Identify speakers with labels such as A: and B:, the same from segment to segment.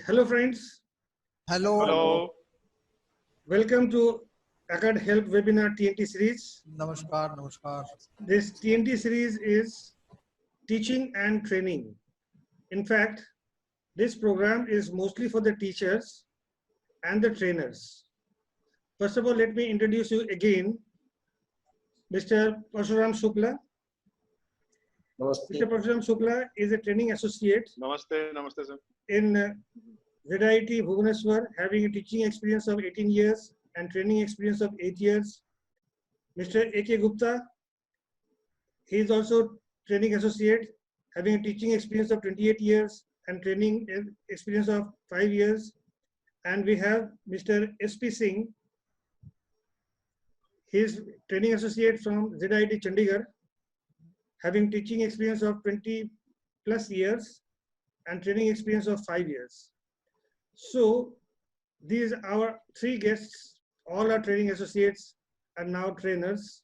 A: Hello friends,
B: Hello.
C: Hello.
A: welcome to Acad Help webinar TNT series.
B: Namaskar.
A: This TNT series is teaching and training. In fact, this program is mostly for the teachers and the trainers. First of all, let me introduce you again, Mr. Parshuram Shukla. Mr. Parshuram Shukla is a training associate
C: Namaste, sir.
A: in ZIT Bhubaneswar, having a teaching experience of 18 years and training experience of 8 years. Mr. A.K. Gupta, he is also training associate, having a teaching experience of 28 years and training experience of 5 years. And we have Mr. S.P. Singh, he is training associate from ZIT Chandigarh, having teaching experience of 20 plus years and training experience of 5 years. So these are our three guests, all are training associates and now trainers.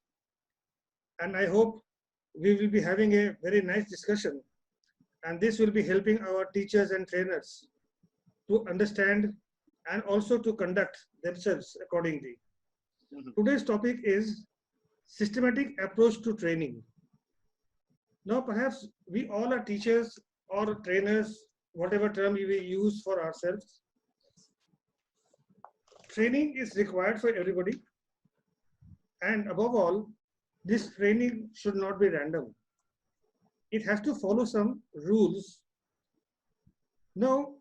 A: And I hope we will be having a very nice discussion. And this will be helping our teachers and trainers to understand and also to conduct themselves accordingly. Today's topic is systematic approach to training. Now, perhaps we all are teachers or trainers, whatever term we will use for ourselves. Training is required for everybody. And above all, this training should not be random. It has to follow some rules. Now,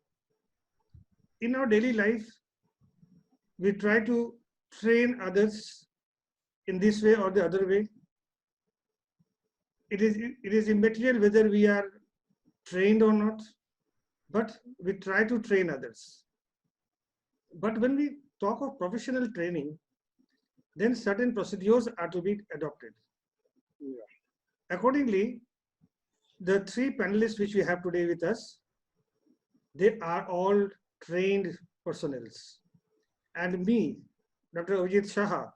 A: in our daily life, we try to train others in this way or the other way. It is immaterial whether we are trained or not, but we try to train others. But when we talk of professional training, then certain procedures are to be adopted. Accordingly, the three panelists which we have today with us, they are all trained personnel. And me, Dr. Avijit Shaha,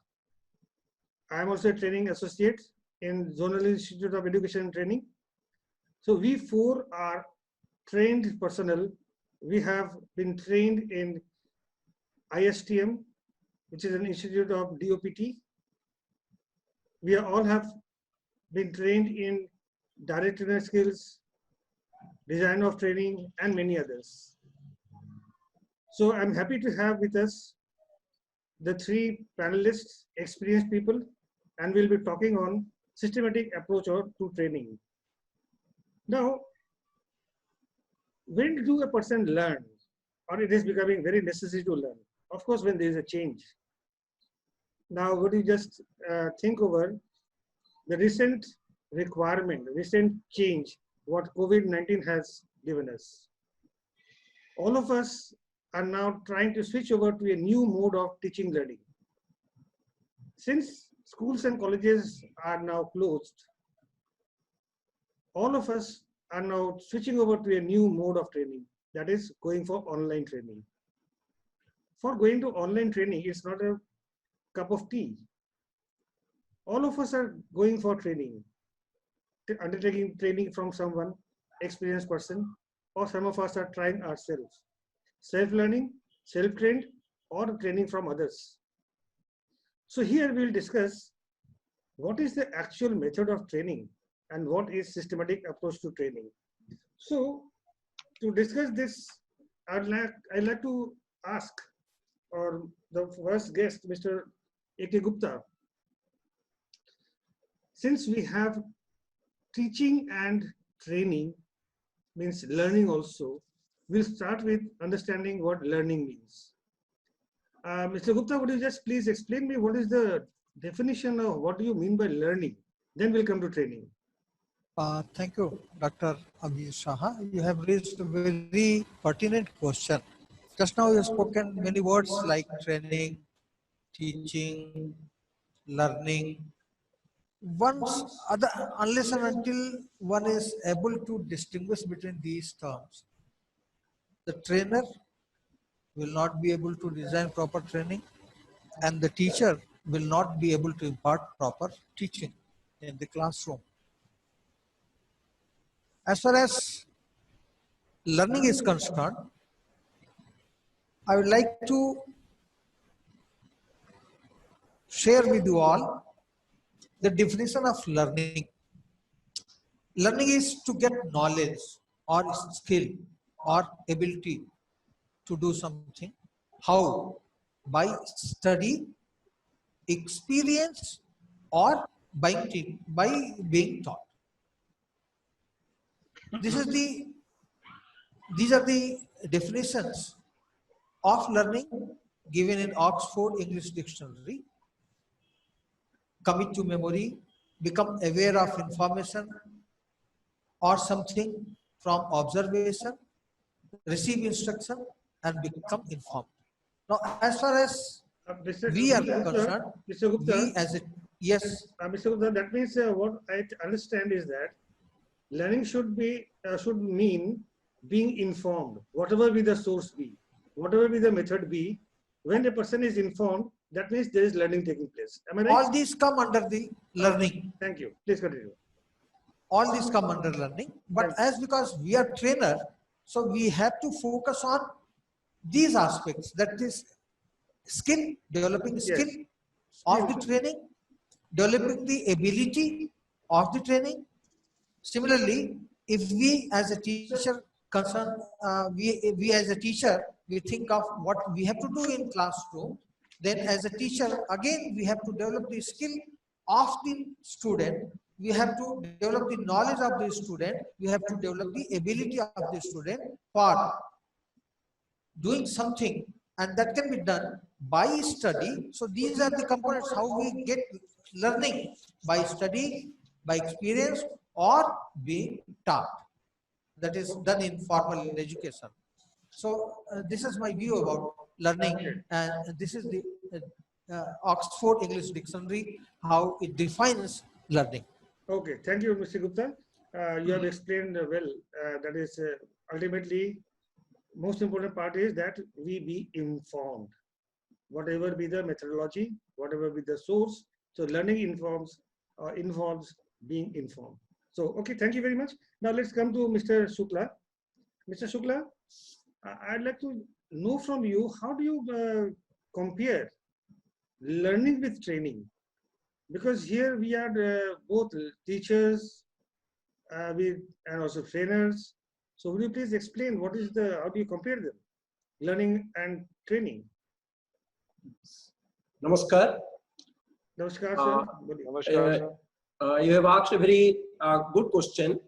A: I am also a training associate in Zonal Institute of Education and Training. So we four are trained personnel. We have been trained in ISTM, which is an institute of DOPT. We all have been trained in direct trainer skills, design of training, and many others. So I'm happy to have with us the three panelists, experienced people, and we'll be talking on systematic approach to training. Now, when do a person learn, or it is becoming very necessary to learn? Of course, when there is a change. Now, would you just think over the recent requirement, recent change, what COVID-19 has given us? All of us are now trying to switch over to a new mode of teaching learning. Since schools and colleges are now closed, all of us are now switching over to a new mode of training, that is going for online training. For going to online training, it's not a cup of tea. All of us are going for training, undertaking training from someone, experienced person, or some of us are trying ourselves. Self-learning, self-trained, or training from others. So here we'll discuss what is the actual method of training and what is systematic approach to training. So to discuss this, I'd like to ask or the first guest, Mr. A.K. Gupta. Since we have teaching and training, means learning also, we'll start with understanding what learning means. Mr. Gupta, would you just please explain me what is the definition of what do you mean by learning? Then we'll come to training.
B: Thank you, Dr. Avijit Shaha. You have raised a very pertinent question. Just now you have spoken many words like training, teaching, learning. Unless and until one is able to distinguish between these terms, the trainer will not be able to design proper training, and the teacher will not be able to impart proper teaching in the classroom. As far as learning is concerned, I would like to share with you all the definition of learning. Learning is to get knowledge or skill or ability to do something. How? By study, experience, or by being taught. This is the These are the definitions of learning given in Oxford English Dictionary. Commit to memory, become aware of information or something from observation, receive instruction, and become informed. Now, as far as
A: Mr.
B: we are
A: Gupta,
B: concerned,
A: Mr. Gupta,
B: we as a yes,
A: Mr. Gupta, that means what I understand is that learning should mean being informed, whatever be the source be, whatever be the method be. When a person is informed, that means there is learning taking place. Am I right?
B: all these come under the learning.
A: Thank you. Please continue.
B: All these come under learning. But as because we are trainer, so we have to focus on these aspects. That is skill, developing skill of the training, developing the ability of the training. Similarly, if we as a teacher concern, we as a teacher, we think of what we have to do in classroom, then as a teacher, again, we have to develop the skill of the student, we have to develop the knowledge of the student, we have to develop the ability of the student for doing something, and that can be done by study. So these are the components how we get learning: by study, by experience, or being taught. That is done in formal education. So this is my view about learning, and this is the Oxford English Dictionary, how it defines learning.
A: Okay, thank you, Mr. Gupta. You have explained well. That is ultimately most important part is that we be informed, whatever be the methodology, whatever be the source. So learning involves being informed. So okay, thank you very much. Now let's come to Mr. Shukla. Mr. Shukla, I'd like to know from you, how do you compare learning with training? Because here we are both teachers and also trainers. So would you please explain how do you compare them, learning and training?
C: Namaskar.
A: Namaskar, sir.
D: Namaskar, sir.
C: You have asked a very good question.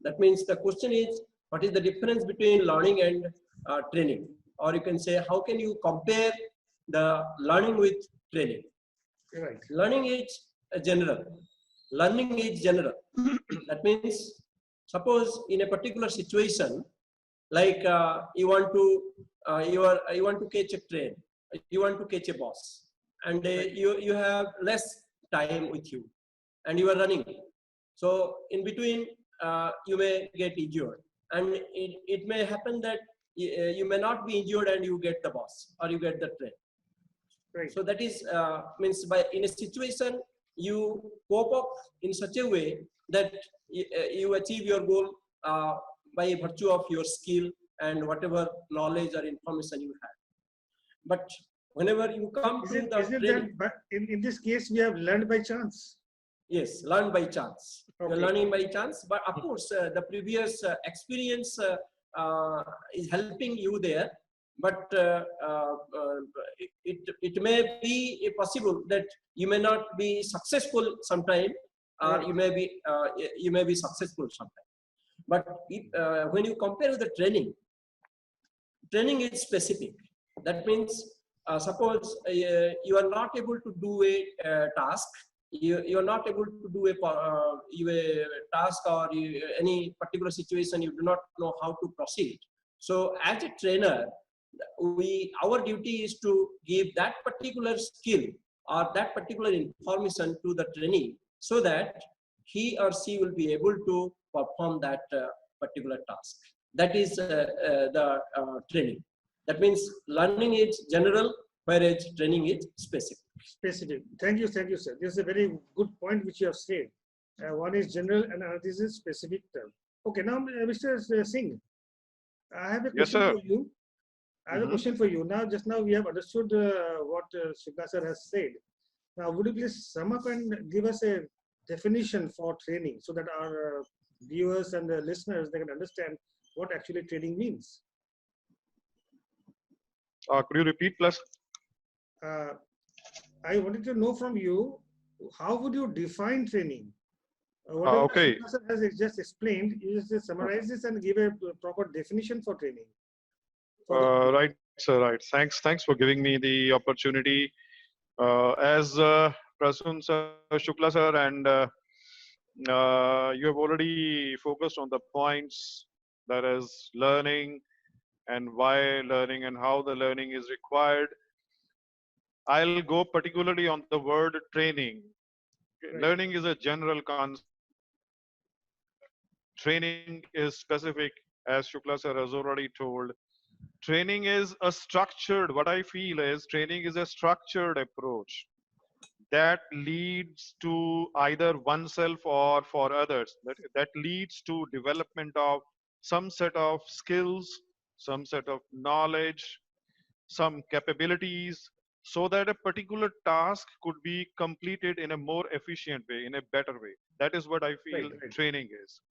C: That means the question is, what is the difference between learning and training? Or you can say, how can you compare the learning with training?
A: Right.
C: Learning is general. Learning is general. That means, suppose in a particular situation, like you want to catch a train, you want to catch a bus, and you have less time with you, and you are running. So in between, you may get injured, and it may happen that you may not be injured and you get the bus or you get the train.
A: Right.
C: So that is means in a situation you cope up in such a way that you achieve your goal by virtue of your skill and whatever knowledge or information you have. But whenever you come to the training,
A: but in this case we have learned by chance?
C: yes, learn by chance.
A: Okay.
C: You're learning by chance, but of course the previous experience is helping you there. But it may be possible that you may not be successful sometime, or you may be successful sometime. But when you compare with the training is specific. That means suppose you are not able to do a task. You are not able to do a task or any particular situation. You do not know how to proceed. So as a trainer, our duty is to give that particular skill or that particular information to the trainee, so that he or she will be able to perform that particular task. That is the training. That means learning is general, whereas training is specific.
A: Specific. Thank you, sir. This is a very good point which you have said. One is general and another is specific term. Okay, now Mr. Singh, I have a question for you. I have a question for you. Now, just now we have understood what Shukla sir has said. Now, would you please sum up and give us a definition for training so that our viewers and the listeners, they can understand what actually training means?
D: Could you repeat, plus?
A: I wanted to know from you, how would you define training? Whatever
D: Okay.
A: Shukla sir has just explained, you just summarize this and give a proper definition for training.
D: Right, sir. Right. Thanks for giving me the opportunity. As Prasun sir, Shukla sir, and you have already focused on the points, that is learning and why learning and how the learning is required. I'll go particularly on the word training.
A: Right.
D: Learning is a general concept. Training is specific, as Shukla sir has already told. Training is a structured, what I feel is training is a structured approach that leads to either oneself or for others. That leads to development of some set of skills, some set of knowledge, some capabilities, so that a particular task could be completed in a more efficient way, in a better way. That is what I feel
A: Right.
D: training is.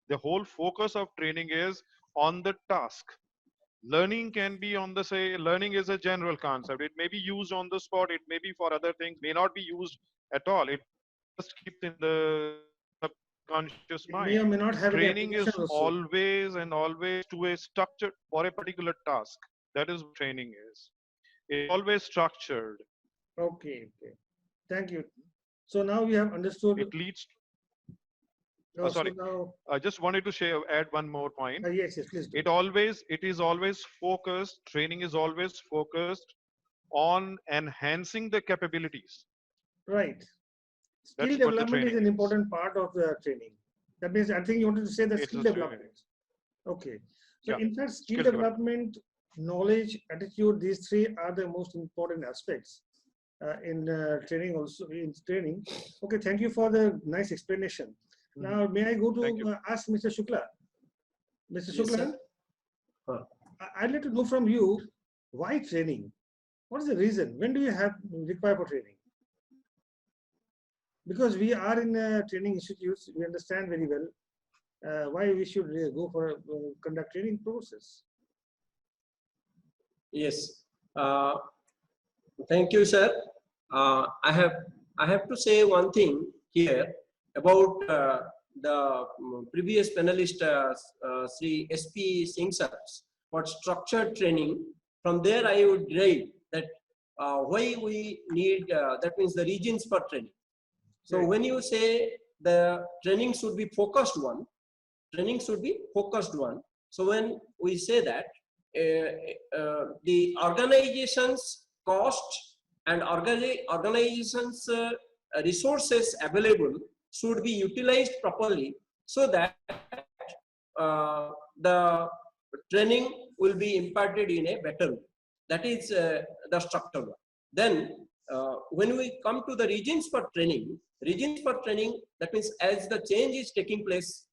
D: The whole focus of training is on the task. Learning can be on the learning is a general concept. It may be used on the spot, it may be for other things, may not be used at all. It just keeps in the subconscious
A: It
D: mind.
A: may or may not have any
D: Training
A: application
D: is
A: also.
D: always and always to a structure for a particular task. That is what training is. It's always structured.
A: Okay. Thank you. So now we have understood.
D: It leads.
A: So
D: Sorry,
A: now,
D: I just wanted to add one more point.
A: yes, please do.
D: It is always focused. Training is always focused on enhancing the capabilities.
A: Right. Skill
D: That's what the
A: development is
D: training
A: an
D: is.
A: important part of the training. That means I think you wanted to say that
D: It's
A: skill
D: a training.
A: development. Okay. So
D: Yeah,
A: in fact, skill
D: skill
A: development, knowledge, attitude, these three are the most important aspects in training also in training. Okay, thank you for the nice explanation. Now, may I go
D: Thank
A: to
D: you.
A: ask Mr. Shukla? Mr.
C: Yes,
A: Shukla,
C: sir.
A: I'd like to know from you, why training? What is the reason? When do you have require for training? Because we are in training institutes, we understand very well why we should go for conduct training process.
C: Yes. Thank you, sir. I have to say one thing here about the previous panelist, Sri S.P. Singh sir, what structured training. From there, I would derive that why we need, that means the regions for training. So
A: Right.
C: when you say the training should be focused one, training should be focused one. So when we say that, the organization's cost and organization's resources available should be utilized properly, so that the training will be imparted in a better way. That is the structure one. Then when we come to the regions for training, that means as the change is taking place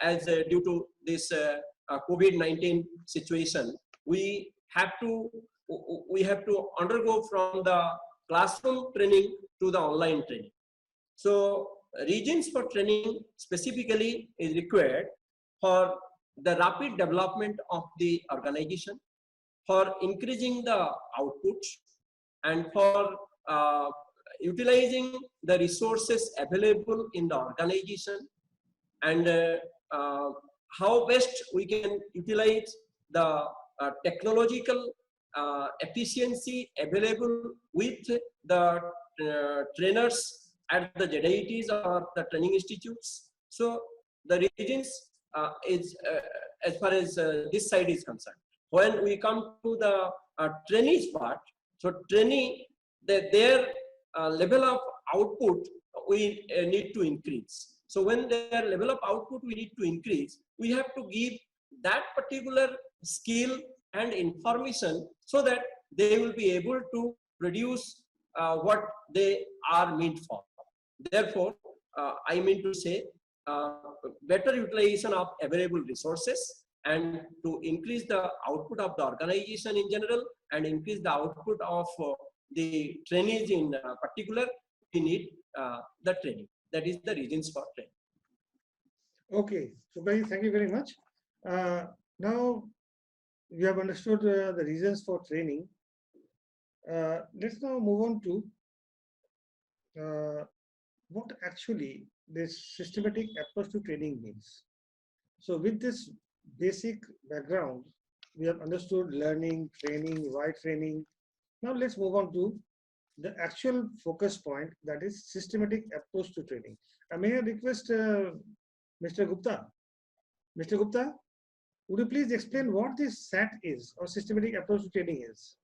C: as due to this COVID-19 situation, we have to undergo from the classroom training to the online training. So regions for training specifically is required for the rapid development of the organization, for increasing the output, and for utilizing the resources available in the organization, and how best we can utilize the technological efficiency available with the trainers at the JITs or the training institutes. So the regions is as far as this side is concerned. When we come to the trainees part, so trainee, their level of output we need to increase. So when their level of output we need to increase, we have to give that particular skill and information so that they will be able to produce what they are meant for. Therefore, I mean to say better utilization of available resources and to increase the output of the organization in general and increase the output of the trainees in particular, we need the training. That is the reasons for training.
A: Okay, Subhaji, thank you very much. Now we have understood the reasons for training. Let's now move on to what actually this systematic approach to training means. So with this basic background, we have understood learning, training, why training. Now let's move on to the actual focus point, that is systematic approach to training. May I request Mr. Gupta? Mr. Gupta, would you please explain what this SAT is, or systematic approach to training is?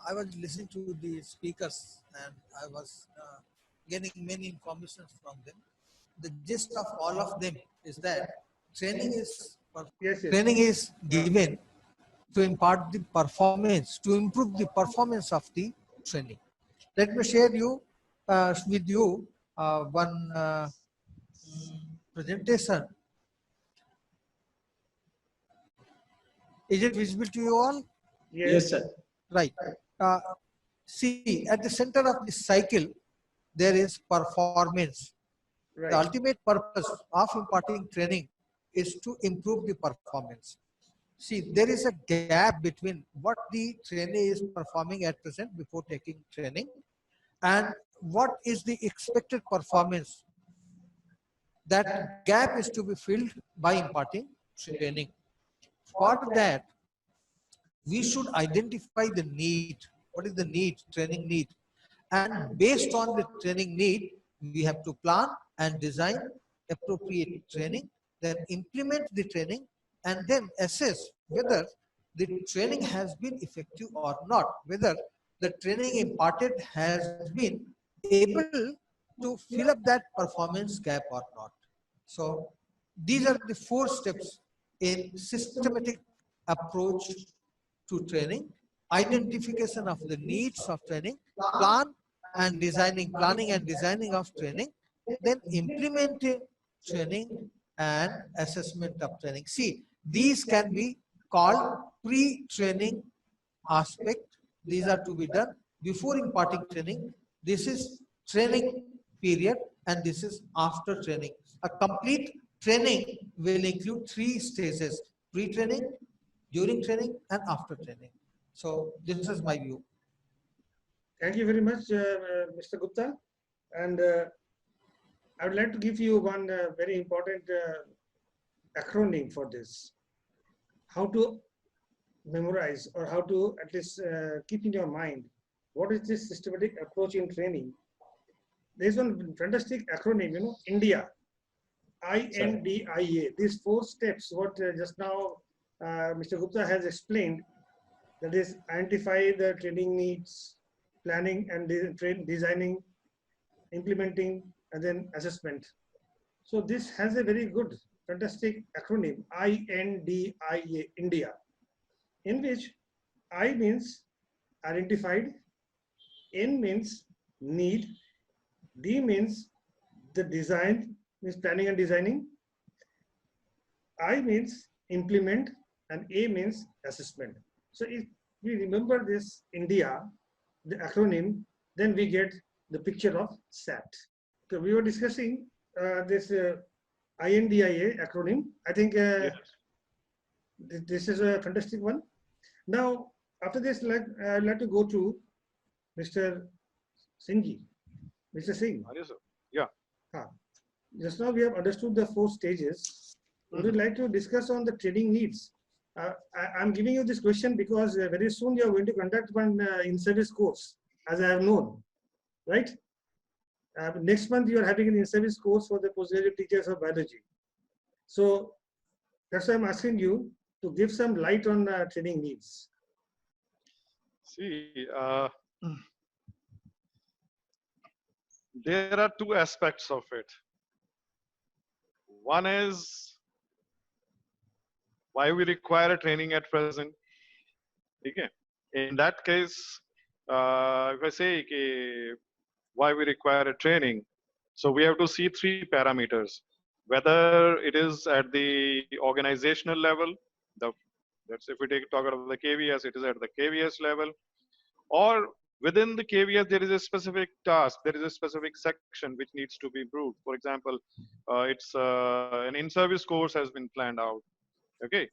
B: I was listening to the speakers and I was getting many information from them. The gist of all of them is that training is
A: Yes, yes.
B: training is given to impart the performance, to improve the performance of the training. Let me share with you one presentation. Is it visible to you all?
C: Yes, sir.
B: Right. See, at the center of the cycle, there is performance.
A: Right.
B: The ultimate purpose of imparting training is to improve the performance. See, there is a gap between what the trainee is performing at present before taking training and what is the expected performance. That gap is to be filled by imparting training. For that, we should identify the need. What is the need, training need? And based on the training need, we have to plan and design appropriate training, then implement the training, and then assess whether the training has been effective or not, whether the training imparted has been able to fill up that performance gap or not. So these are the 4 steps in systematic approach to training: identification of the needs of training, planning and designing of training, then implementing training and assessment of training. See, these can be called pre-training aspect. These are to be done before imparting training. This is training period and this is after training. A complete training will include 3 stages: pre-training, during training and after training. So this is my view.
A: Thank you very much, Mr. Gupta. And I would like to give you one very important acronym for this. How to memorize, or how to at least keep in your mind what is this systematic approach in training. There's one fantastic acronym, India, INDIA. These 4 steps, what just now Mr. Gupta has explained, that is identify the training needs, planning and designing, implementing, and then assessment. So this has a very good, fantastic acronym, INDIA, India, in which I means identified, N means need, D means the design, means planning and designing, I means implement, and A means assessment. So if we remember this India, the acronym, then we get the picture of SAT. So we were discussing this INDIA acronym. I think
D: Yes.
A: this is a fantastic one. Now, after this, I'd like to go to Mr. Singh. Mr. Singh.
D: Yes, sir. Yeah.
A: Just now we have understood the 4 stages. Would you like to discuss on the training needs? I'm giving you this question because very soon you are going to conduct one in-service course, as I have known, right? Next month you are having an in-service course for the postgraduate teachers of biology. So that's why I'm asking you to give some light on training needs.
D: See, there are 2 aspects of it. One is why we require a training at present. Okay. In that case, if I say why we require a training, so we have to see 3 parameters. whether it is at the organizational level, the that's if we talk about the KVS, it is at the KVS level, or within the KVS there is a specific task, there is a specific section which needs to be improved. For example, it's an in-service course has been planned out. Okay,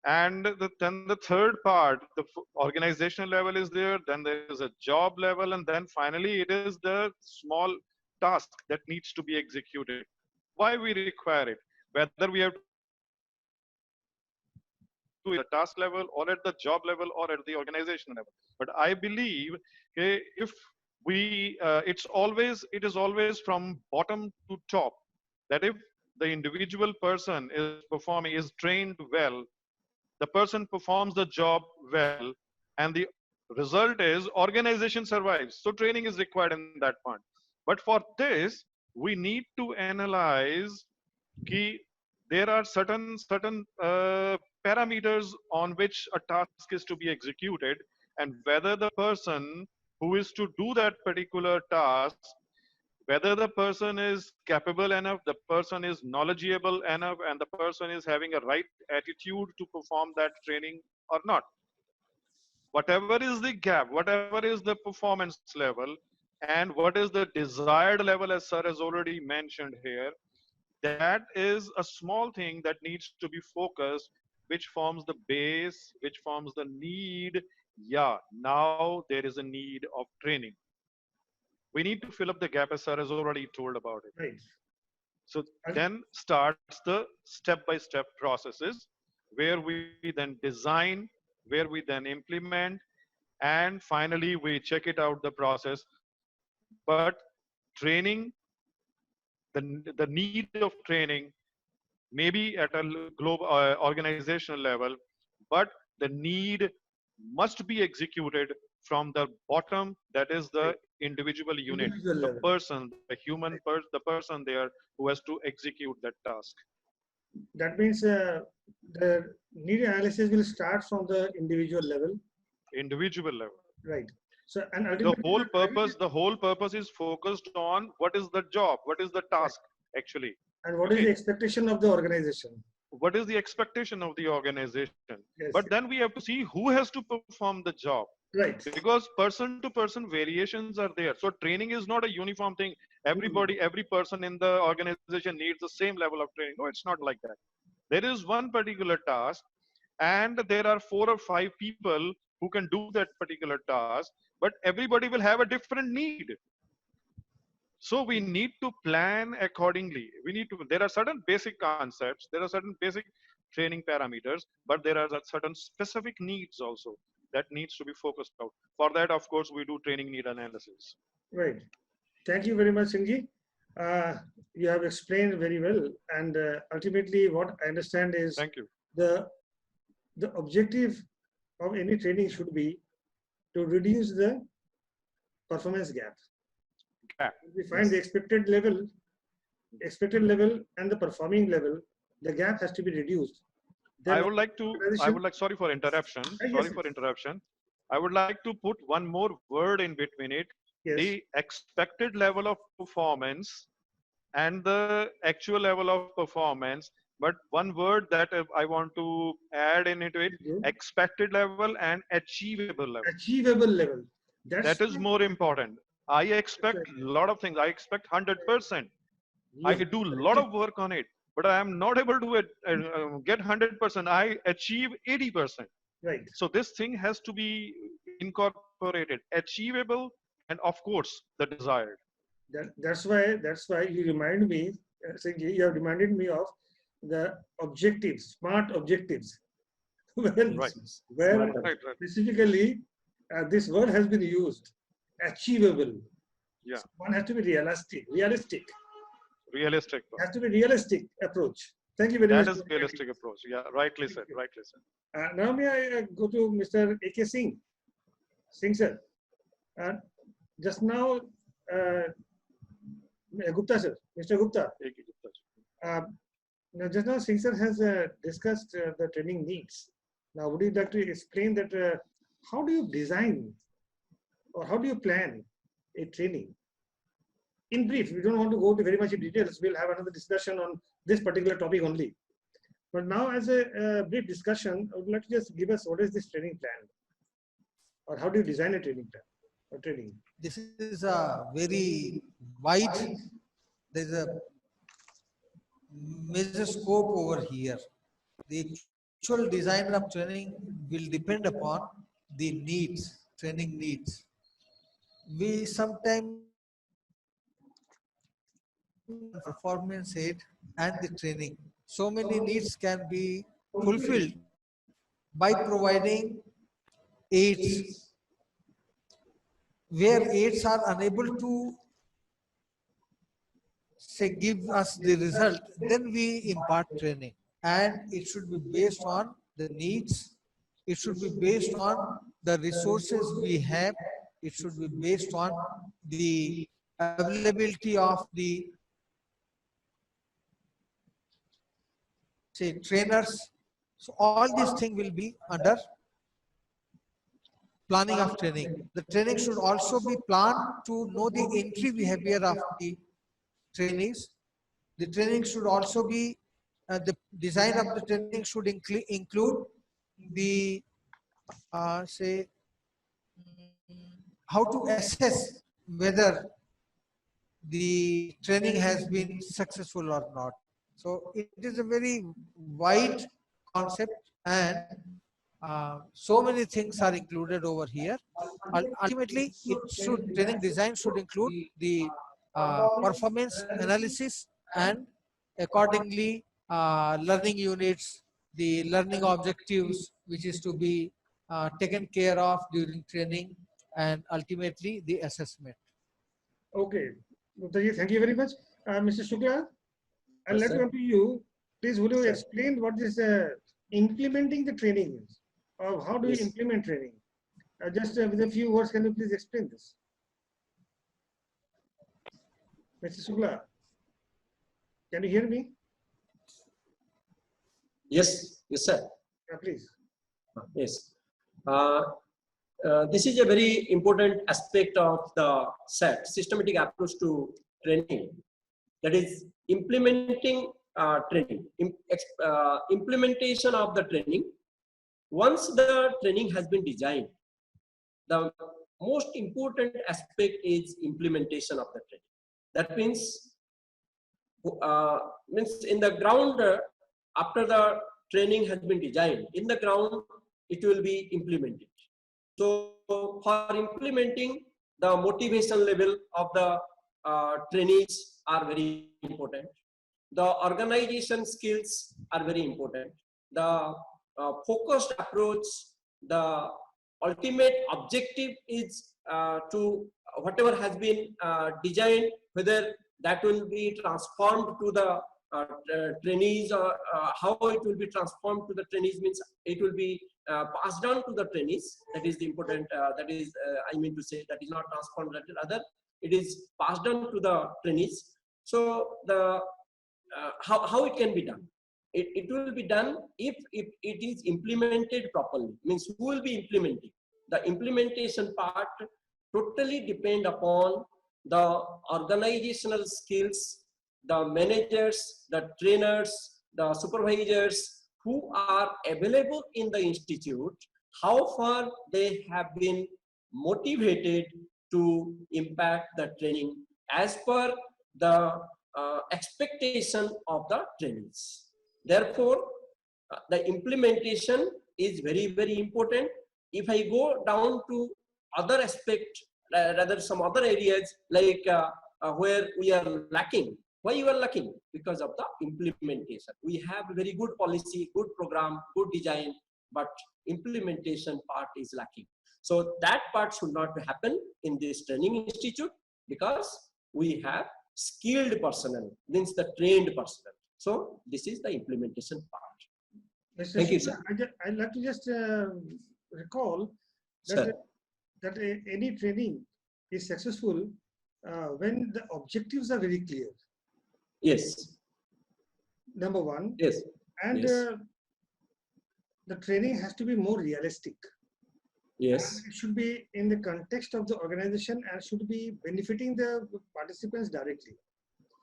D: and then the third part, the organizational level is there, then there is a job level, and then finally it is the small task that needs to be executed. Why we require it? Whether we have to do it at the task level or at the job level or at the organization level. But I believe, okay, if we, it is always from bottom to top. That if the individual person is performing, is trained well, the person performs the job well, and the result is organization survives. So training is required in that point. But for this, we need to analyze key. There are certain parameters on which a task is to be executed, and whether the person who is to do that particular task, whether the person is capable enough, the person is knowledgeable enough, and the person is having a right attitude to perform that training or not. Whatever is the gap, whatever is the performance level, and what is the desired level, as sir has already mentioned here, that is a small thing that needs to be focused, which forms the base, which forms the need. Yeah, now there is a need of training. We need to fill up the gap, as sir has already told about it.
A: Right.
D: So
A: And-
D: then starts the step-by-step processes where we then design, where we then implement, and finally we check it out the process. But training, the need of training, maybe at a global organizational level, but the need must be executed from the bottom, that is the individual unit,
A: Individual
D: the
A: level.
D: person, the human person, the person there who has to execute that task.
A: That means the need analysis will start from the individual level,
D: Individual level.
A: right? So, and
D: The
A: ultimately,
D: the whole purpose is focused on what is the job, what is the task actually,
A: and what is
D: okay.
A: the expectation of the organization?
D: What is the expectation of the organization.
A: Yes.
D: But then we have to see who has to perform the job,
A: Right.
D: because person to person variations are there. So training is not a uniform thing. Everybody, every person in the organization needs the same level of training. No, it's not like that. There is one particular task, and there are 4 or 5 people who can do that particular task, but everybody will have a different need. So we need to plan accordingly. We need to, there are certain basic concepts, there are certain basic training parameters, but there are certain specific needs also that needs to be focused out. For that, of course, we do training need analysis.
A: Right. Thank you very much, Singhji. You have explained very well, and ultimately, what I understand is
D: Thank you.
A: the objective of any training should be to reduce the performance gap.
D: Gap.
A: We find the expected level and the performing level, the gap has to be reduced. Then
D: I would like to, sorry for interruption.
A: Yes,
D: Sorry
A: yes.
D: for interruption. I would like to put one more word in between it.
A: Yes.
D: The expected level of performance and the actual level of performance. But one word that I want to add into it, expected level and achievable level.
A: Achievable level.
D: That is more important. I expect a lot of things. I expect 100%. I
A: Yes.
D: do a lot of work on it, but I am not able to get 100%. I achieve 80%.
A: Right.
D: So this thing has to be incorporated, achievable, and of course the desired.
A: That's why you remind me, Singhji, you have reminded me of the objectives, smart objectives. Where
D: Right.
A: specifically this word has been used, achievable.
D: Yeah.
A: So one has to be realistic.
D: Realistic.
A: Has to be realistic approach. Thank you very much.
D: That is realistic approach. Yeah, rightly said. Rightly said.
A: Now may I go to Mr. A.K. Singh? Singh sir. Just now, Gupta sir, Mr. Gupta. Now just now Singh sir has discussed the training needs. Now would you like to explain that how do you design or how do you plan a training? In brief, we don't want to go to very much in details. We'll have another discussion on this particular topic only. But now, as a brief discussion, I would like to just give us what is this training plan, or how do you design a training plan or training?
B: This is a very wide, there's a major scope over here. The actual design of training will depend upon the needs, training needs. We sometimes performance aid and the training. So many needs can be fulfilled by providing aids. Where aids are unable to say give us the result, then we impart training. And it should be based on the needs. It should be based on the resources we have. It should be based on the availability of the say trainers. So all these things will be under planning of training. The training should also be planned to know the entry behavior of the trainees. The training should also be, the design of the training should include the, say, how to assess whether the training has been successful or not. So it is a very wide concept, and so many things are included over here. Ultimately, training design should include the performance analysis and accordingly learning units, the learning objectives which is to be taken care of during training, and ultimately the assessment.
A: Okay, Guptaji, thank you very much. Mr. Shukla, I'll
C: Yes,
A: let
C: sir.
A: come to you. Please, would you
C: Sir.
A: explain what this implementing the training is? Or how do you
C: Yes.
A: implement training? Just with a few words, can you please explain this? Mr. Shukla, can you hear me?
C: Yes, yes, sir.
A: Please.
C: Yes. This is a very important aspect of the SAT, systematic approach to training. That is implementing training, implementation of the training. Once the training has been designed, the most important aspect is implementation of the training. That means in the ground, after the training has been designed, in the ground it will be implemented. So for implementing, the motivation level of the trainees are very important. The organization skills are very important. The focused approach, the ultimate objective is to whatever has been designed, whether that will be transformed to the trainees, or how it will be transformed to the trainees means it will be passed on to the trainees. That is the important, that is, I mean to say, that is not transformed, rather it is passed on to the trainees. So the how it can be done? It will be done if it is implemented properly. Means who will be implementing? The implementation part totally depend upon the organizational skills, the managers, the trainers, the supervisors who are available in the institute, how far they have been motivated to impact the training as per the expectation of the trainees. Therefore, the implementation is very, very important. If I go down to other aspect, rather some other areas like where we are lacking. Why you are lacking? Because of the implementation. We have a very good policy, good program, good design, but implementation part is lacking. So that part should not happen in this training institute, because we have skilled personnel, means the trained personnel. So this is the implementation part.
A: Mr.
C: Thank you,
A: Shukla,
C: sir.
A: I'd like to just recall that,
C: Sir.
A: Any training is successful when the objectives are very clear.
C: Yes.
A: Number one.
C: Yes.
A: And
C: Yes.
A: the training has to be more realistic.
C: Yes.
A: And it should be in the context of the organization and should be benefiting the participants directly.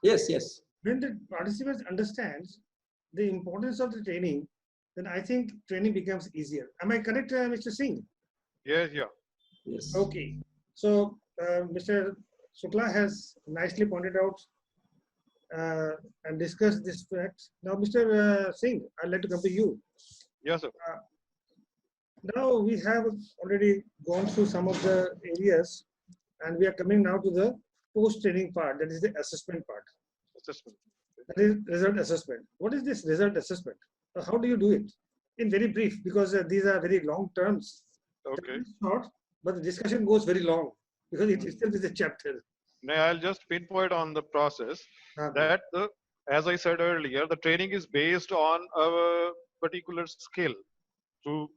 C: Yes. Yes.
A: when the participants understands the importance of the training, then I think training becomes easier. Am I correct, Mr. Singh?
D: Yes, yeah.
C: Yes.
A: Okay. So Mr. Shukla has nicely pointed out and discussed this fact. Now, Mr. Singh, I'd like to come to you.
D: Yes, sir.
A: Now we have already gone through some of the areas, and we are coming now to the post-training part, that is the assessment part.
D: Assessment.
A: That is result assessment. What is this result assessment? How do you do it? In very brief, because these are very long terms.
D: Okay.
A: Short, but the discussion goes very long because it itself is a chapter.
D: Now I'll just pinpoint on the process that as I said earlier, the training is based on a particular skill to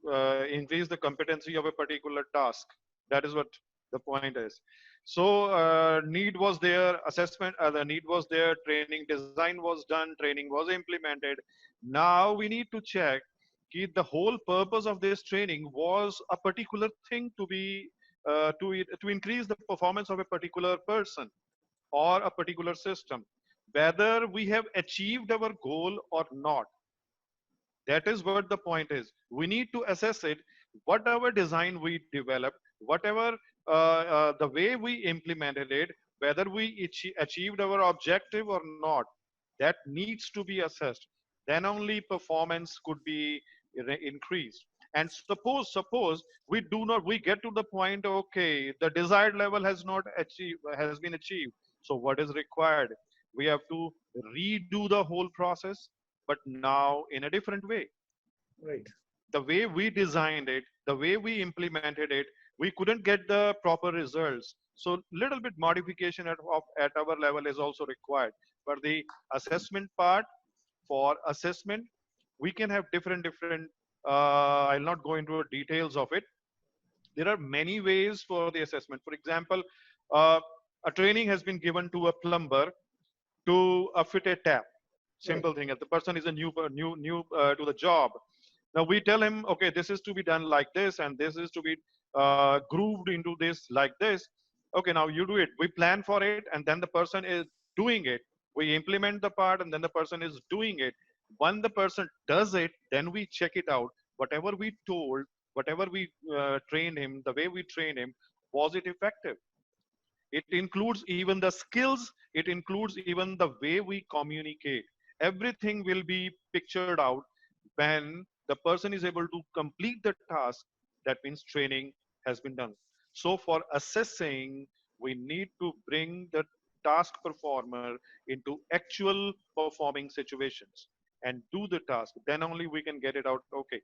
D: increase the competency of a particular task. That is what the point is. So need was there, assessment, the need was there, training design was done, training was implemented. Now we need to check the whole purpose of this training was a particular thing to be to increase the performance of a particular person or a particular system, whether we have achieved our goal or not. That is what the point is. We need to assess it, whatever design we developed, whatever the way we implemented it, whether we achieved our objective or not. That needs to be assessed. Then only performance could be increased. And suppose we get to the point, okay, the desired level has been achieved. So what is required? We have to redo the whole process, but now in a different way.
A: Right.
D: The way we designed it, the way we implemented it, we couldn't get the proper results. So little bit modification at our level is also required. But the assessment part, for assessment, we can have different. I'll not go into details of it. There are many ways for the assessment. For example, uh, a training has been given to a plumber to fit a tap.
A: Right.
D: Simple thing. If the person is a new to the job, now we tell him, okay, this is to be done like this, and this is to be grooved into this like this. Okay, now you do it. We plan for it, and then the person is doing it. We implement the part, and then the person is doing it. When the person does it, then we check it out. Whatever we told, whatever we trained him, the way we trained him, was it effective? It includes even the skills. It includes even the way we communicate. Everything will be pictured out when the person is able to complete the task. That means training has been done. So for assessing, we need to bring the task performer into actual performing situations and do the task. Then only we can get it out. Okay.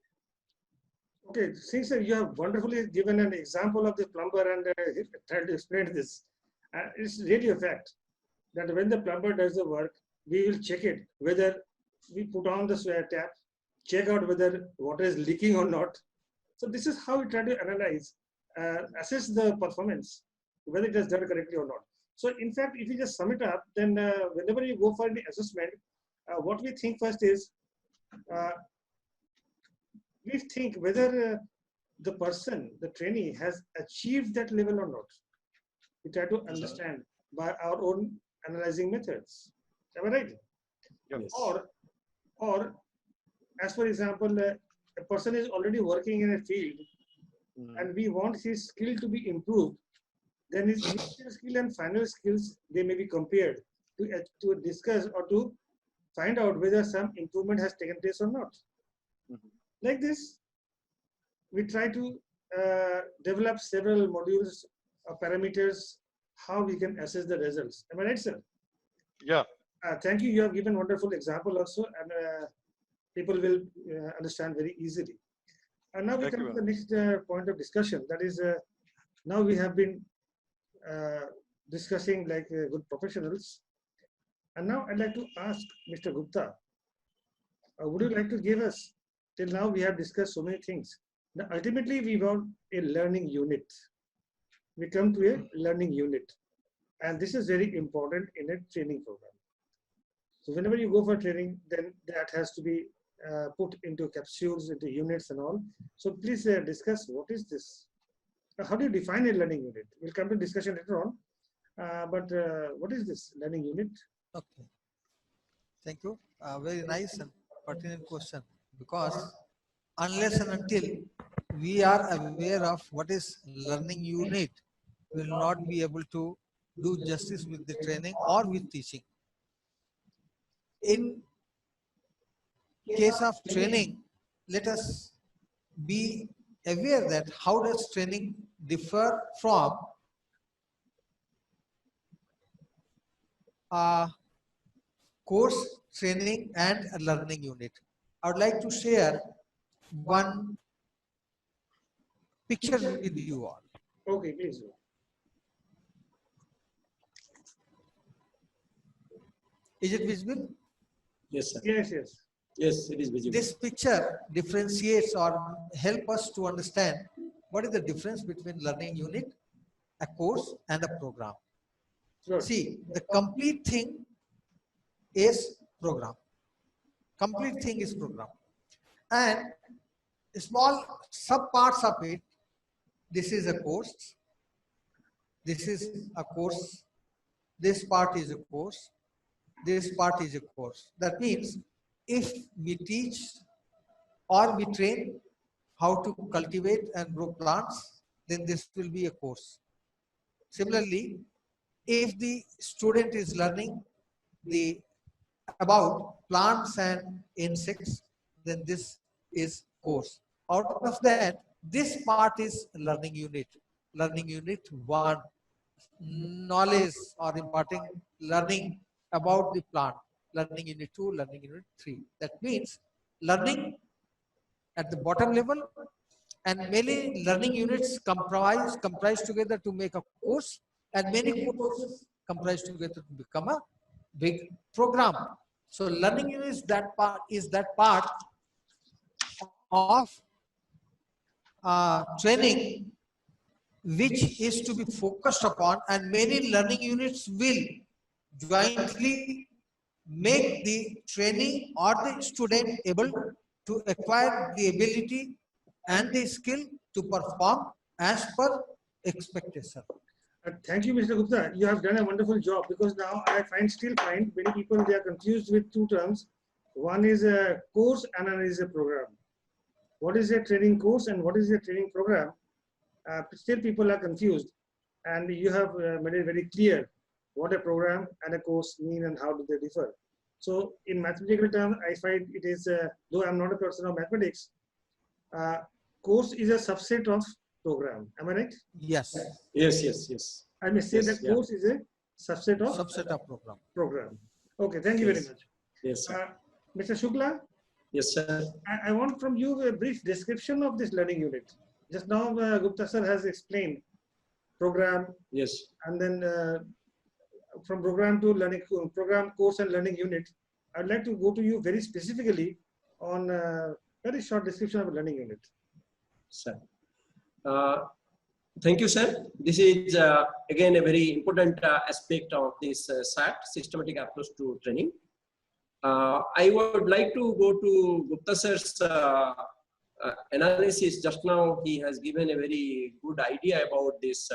A: Okay, since you have wonderfully given an example of the plumber and tried to explain this, it's really a fact that when the plumber does the work, we will check it whether we put on the tap, check out whether water is leaking or not. So this is how we try to analyze, assess the performance, whether it is done correctly or not. So in fact, if you just sum it up, then whenever you go for the assessment, what we think first is, uh, we think whether the person, the trainee, has achieved that level or not. We try to understand by our own analyzing methods. Am I right?
C: Yes.
A: Or as for example, a person is already working in a field and we want his skill to be improved, then his initial skill and final skills, they may be compared to discuss or to find out whether some improvement has taken place or not. Like this, we try to develop several modules or parameters how we can assess the results. Am I right, sir?
D: Yeah.
A: Thank you. You have given wonderful example also, and people will understand very easily. And now we
D: Thank
A: come
D: you
A: to the next point of discussion. That is, now we have been discussing like good professionals. And now I'd like to ask Mr. Gupta, would you like to give us, till now we have discussed so many things. Now, ultimately, we want a learning unit. We come to a learning unit. And this is very important in a training program. So whenever you go for training, then that has to be put into capsules, into units and all. So please discuss what is this? How do you define a learning unit? We'll come to discussion later on. But what is this learning unit?
B: Okay. Thank you. Very nice and pertinent question, because unless and until we are aware of what is learning unit, we will not be able to do justice with the training or with teaching. In case of training, let us be aware that how does training differ from course, training and a learning unit. I would like to share one picture with you all.
A: Okay, please.
B: Is it visible?
C: Yes, sir.
A: Yes, yes.
C: Yes, it is visible.
B: This picture differentiates or help us to understand what is the difference between learning unit, a course and a program.
A: Sure.
B: See, the complete thing is program. Complete thing is program. And small sub parts of it, this is a course, this is a course, this part is a course, this part is a course. That means if we teach or we train how to cultivate and grow plants, then this will be a course. Similarly, if the student is learning about plants and insects, then this is course. Out of that, this part is learning unit. Learning unit 1, knowledge or imparting learning about the plant. Learning unit 2, learning unit 3. That means learning at the bottom level, and many learning units comprise together to make a course, and many courses comprise together to become a big program. So learning unit is that part of training which is to be focused upon, and many learning units will jointly make the trainee or the student able to acquire the ability and the skill to perform as per expectation.
A: Thank you, Mr. Gupta. You have done a wonderful job, because now I still find many people, they are confused with two terms. One is a course and another is a program. What is a training course and what is a training program? Still people are confused, and you have made it very clear what a program and a course mean and how do they differ. So in mathematical terms, I find it is, though I'm not a person of mathematics, course is a subset of program. Am I right?
B: Yes.
C: Yes, yes, yes.
A: I may say
C: Yes,
A: that
C: yeah.
A: course is a subset of
B: Subset of program.
A: program. Okay, thank you very
C: Yes.
A: much.
C: Yes, sir.
A: Mr. Shukla,
C: Yes, sir.
A: I want from you a brief description of this learning unit. Just now, Gupta sir has explained program,
C: Yes.
A: and then from program to learning, program, course and learning unit. I'd like to go to you very specifically on a very short description of a learning unit.
C: Sir. Thank you, sir. This is again a very important aspect of this SAT, systematic approach to training. I would like to go to Gupta sir's analysis. Just now, he has given a very good idea about this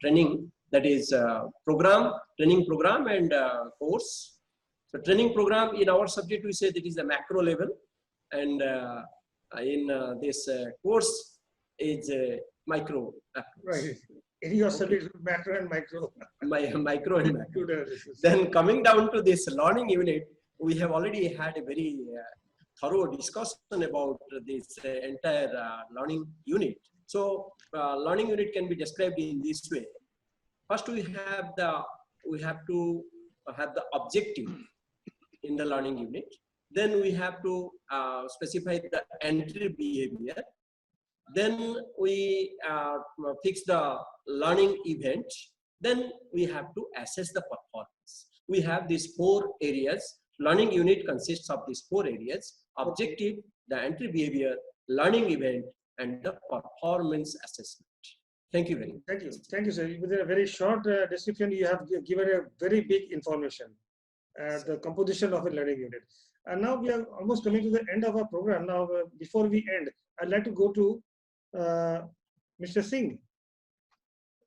C: training, that is training program and course. So training program in our subject, we say that is the macro level, and in this course is micro approach.
A: Right. In your subject, macro and micro.
C: Micro and macro.
A: Good analysis.
C: Then coming down to this learning unit, we have already had a very thorough discussion about this entire learning unit. So learning unit can be described in this way. First, we have to have the objective in the learning unit. Then we have to specify the entry behavior. Then we fix the learning event. Then we have to assess the performance. We have these 4 areas. Learning unit consists of these 4 areas: objective, the entry behavior, learning event, and the performance assessment. Thank you very much.
A: Thank you. Thank you, sir. With a very short description, you have given a very big information, the composition of a learning unit. And now we are almost coming to the end of our program. Now, before we end, I'd like to go to Mr. Singh.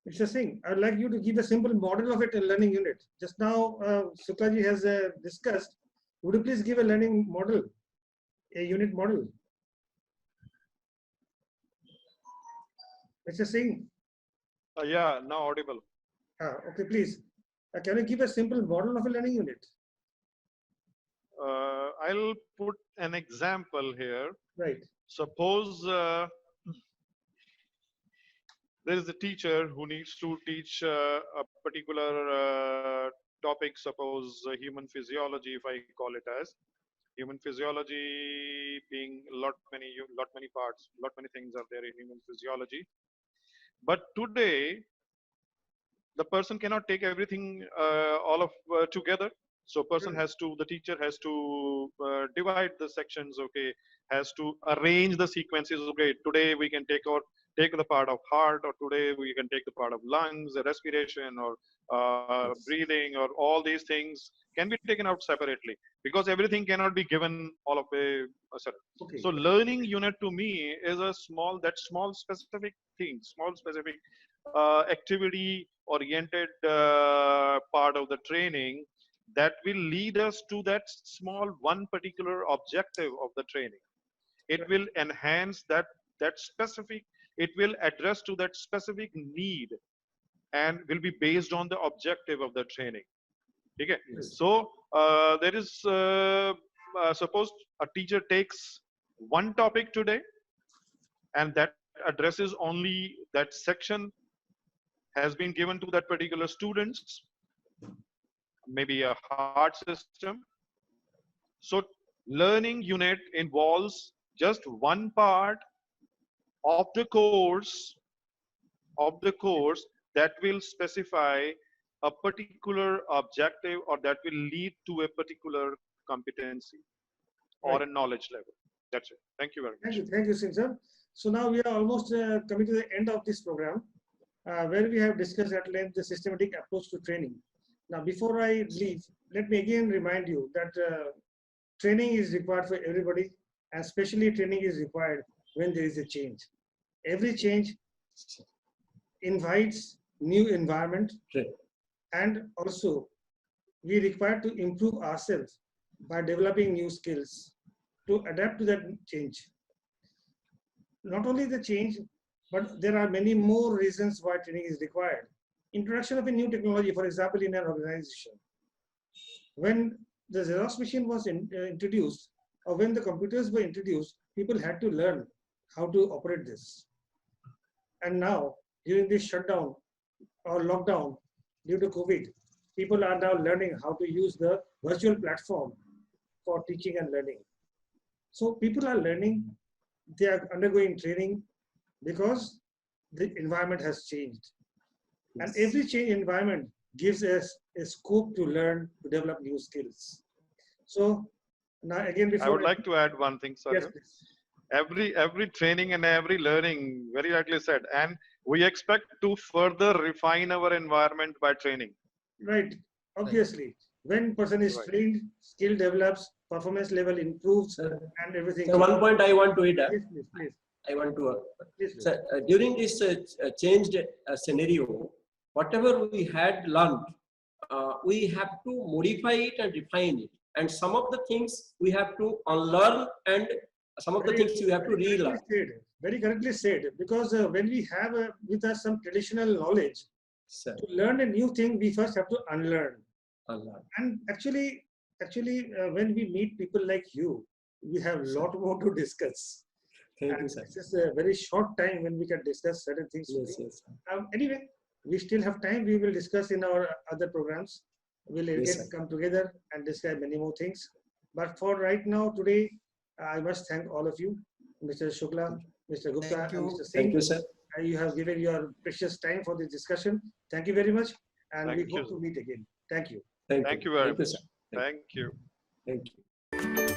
A: Mr. Singh, I would like you to give a simple model of it, a learning unit. Just now, Suklaji has discussed. Would you please give a learning model, a unit model? Mr. Singh,
D: Yeah, now audible.
A: okay, please. Can you give a simple model of a learning unit?
D: I'll put an example here.
A: Right.
D: Suppose there is a teacher who needs to teach a particular topic, suppose human physiology, if I call it as human physiology, being lot many parts, lot many things are there in human physiology. But today, the person cannot take everything all of together. So person has to, the teacher has to divide the sections, okay, has to arrange the sequences. Okay, today we can take the part of heart, or today we can take the part of lungs, the respiration, or breathing, or all these things can be taken out separately, because everything cannot be given all of a set.
A: Okay.
D: So learning unit to me is a small specific thing, small specific activity oriented part of the training that will lead us to that small one particular objective of the training. It will enhance that specific, it will address to that specific need, and will be based on the objective of the training. Okay.
A: Yes.
D: So there is suppose a teacher takes one topic today, and that addresses only that section, has been given to that particular students, maybe a heart system. So learning unit involves just one part of the course that will specify a particular objective, or that will lead to a particular competency or
A: Right.
D: a knowledge level. That's it. Thank you very much.
A: Thank you, Singh sir. So now we are almost coming to the end of this program, where we have discussed at length the systematic approach to training. Now, before I leave, let me again remind you that training is required for everybody, and especially training is required when there is a change. Every change invites new environment,
C: Right.
A: and also we require to improve ourselves by developing new skills to adapt to that change. Not only the change, but there are many more reasons why training is required. Introduction of a new technology, for example, in an organization. When the Xerox machine was introduced, or when the computers were introduced, people had to learn how to operate this. And now, during this shutdown or lockdown due to COVID, people are now learning how to use the virtual platform for teaching and learning. So people are learning, they are undergoing training because the environment has changed. And every change environment gives us a scope to learn, to develop new skills. So now again, before
D: I would like to add one thing, sir.
A: yes, please.
D: Every training and every learning, very rightly said, and we expect to further refine our environment by training.
A: Right, obviously. When person is
D: Right.
A: trained, skill develops, performance level improves,
C: Sir,
A: and everything.
C: sir, one point I want to add.
A: Please, please, please.
C: I want to.
A: Please, please.
C: Sir, during this changed scenario, whatever we had learned, we have to modify it and refine it. And some of the things we have to unlearn, and some of the things we have to relearn.
A: Very correctly said, because when we have with us some traditional knowledge,
C: Sir,
A: to learn a new thing, we first have to unlearn.
C: unlearn.
A: And actually, when we meet people like you, we have a lot more to discuss.
C: Thank
A: And
C: you, sir.
A: it's just a very short time when we can discuss certain things.
C: Yes, yes.
A: Anyway, we still have time. We will discuss in our other programs. We'll again
C: Yes, sir.
A: come together and discuss many more things. But for right now, today, I must thank all of you, Mr. Shukla, Mr. Gupta,
B: Thank
A: and
B: you.
A: Mr. Singh.
C: Thank you, sir.
A: You have given your precious time for this discussion. Thank you very much. And
D: Thank
A: we
D: you.
A: hope to meet again. Thank you.
D: Thank you very
C: Thank you,
D: much.
C: sir.
D: Thank you.
C: Thank you.